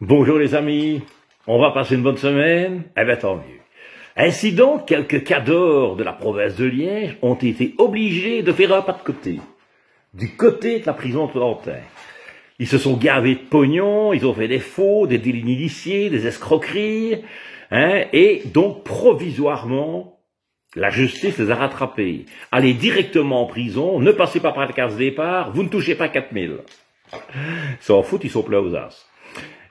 Bonjour les amis, on va passer une bonne semaine? Eh bien tant mieux. Ainsi donc, quelques cadors de la province de Liège ont été obligés de faire un pas de côté, du côté de la prison Trontin. Ils se sont gavés de pognon, ils ont fait des faux, des délits initiés, des escroqueries, et donc provisoirement, la justice les a rattrapés. Allez directement en prison, ne passez pas par la case départ, vous ne touchez pas 4000. S'en foutent, ils sont pleins aux as.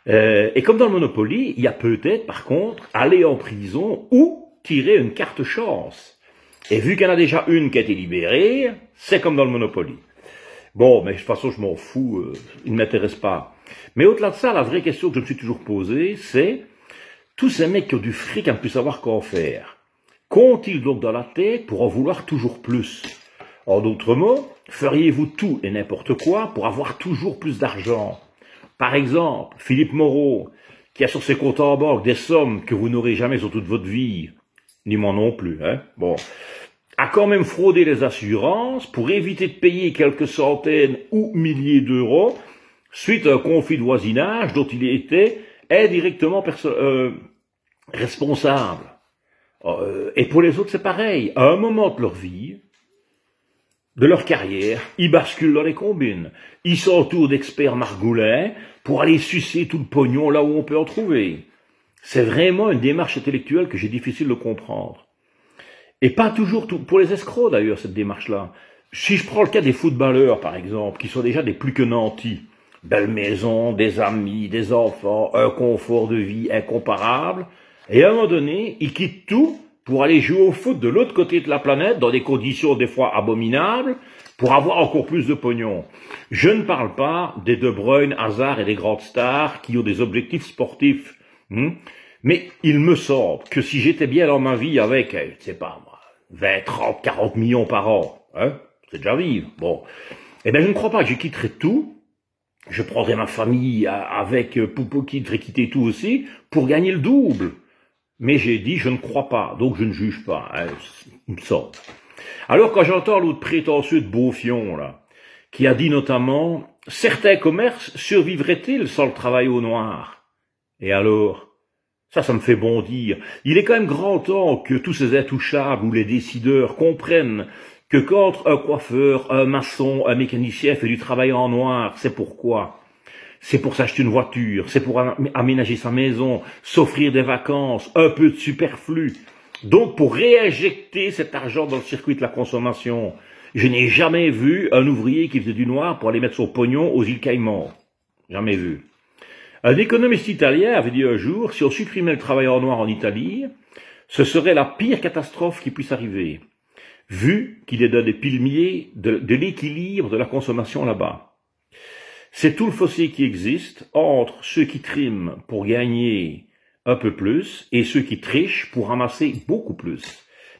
Et comme dans le Monopoly, il y a peut-être, par contre, aller en prison ou tirer une carte chance. Et vu qu'il y en a déjà une qui a été libérée, c'est comme dans le Monopoly. Bon, mais de toute façon, je m'en fous, il ne m'intéresse pas. Mais au-delà de ça, la vraie question que je me suis toujours posée, c'est, tous ces mecs qui ont du fric à ne plus savoir quoi en faire, qu'ont-ils donc dans la tête pour en vouloir toujours plus? En d'autres mots, feriez-vous tout et n'importe quoi pour avoir toujours plus d'argent? Par exemple, Philippe Moreau, qui a sur ses comptes en banque des sommes que vous n'aurez jamais sur toute votre vie, ni moi non plus, bon, a quand même fraudé les assurances pour éviter de payer quelques centaines ou milliers d'euros suite à un conflit de voisinage dont il était indirectement responsable. Et pour les autres, c'est pareil. À un moment de leur vie, de leur carrière, ils basculent dans les combines. Ils s'entourent d'experts margoulins pour aller sucer tout le pognon là où on peut en trouver. C'est vraiment une démarche intellectuelle que j'ai difficile de comprendre. Et pas toujours tout, pour les escrocs d'ailleurs, cette démarche-là. Si je prends le cas des footballeurs, par exemple, qui sont déjà des plus que nantis, belle maison, des amis, des enfants, un confort de vie incomparable, et à un moment donné, ils quittent tout pour aller jouer au foot de l'autre côté de la planète, dans des conditions des fois abominables, pour avoir encore plus de pognon. Je ne parle pas des De Bruyne, Hazard et des grandes stars qui ont des objectifs sportifs. Mais il me semble que si j'étais bien dans ma vie avec, je sais pas moi, 20, 30, 40 millions par an, c'est déjà vivre, bon. Eh bien, je ne crois pas que je quitterais tout. Je prendrais ma famille avec Poupo qui devrait quitter tout aussi pour gagner le double. Mais j'ai dit, je ne crois pas, donc je ne juge pas, il me semble. Alors quand j'entends l'autre prétentieux de Beaufion, là, qui a dit notamment, certains commerces survivraient-ils sans le travail au noir? Et alors? Ça me fait bondir. Il est quand même grand temps que tous ces intouchables ou les décideurs comprennent que quand un coiffeur, un maçon, un mécanicien fait du travail en noir, c'est pourquoi? C'est pour s'acheter une voiture, c'est pour aménager sa maison, s'offrir des vacances, un peu de superflu. Donc pour réinjecter cet argent dans le circuit de la consommation, je n'ai jamais vu un ouvrier qui faisait du noir pour aller mettre son pognon aux îles Caïmans. Jamais vu. Un économiste italien avait dit un jour, si on supprimait le travail en noir en Italie, ce serait la pire catastrophe qui puisse arriver, vu qu'il est d'un des piliers de l'équilibre de la consommation là-bas. C'est tout le fossé qui existe entre ceux qui triment pour gagner un peu plus et ceux qui trichent pour ramasser beaucoup plus.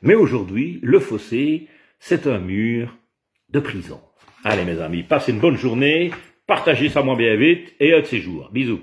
Mais aujourd'hui, le fossé, c'est un mur de prison. Allez mes amis, passez une bonne journée, partagez ça moins bien vite et un de ces jours. Bisous.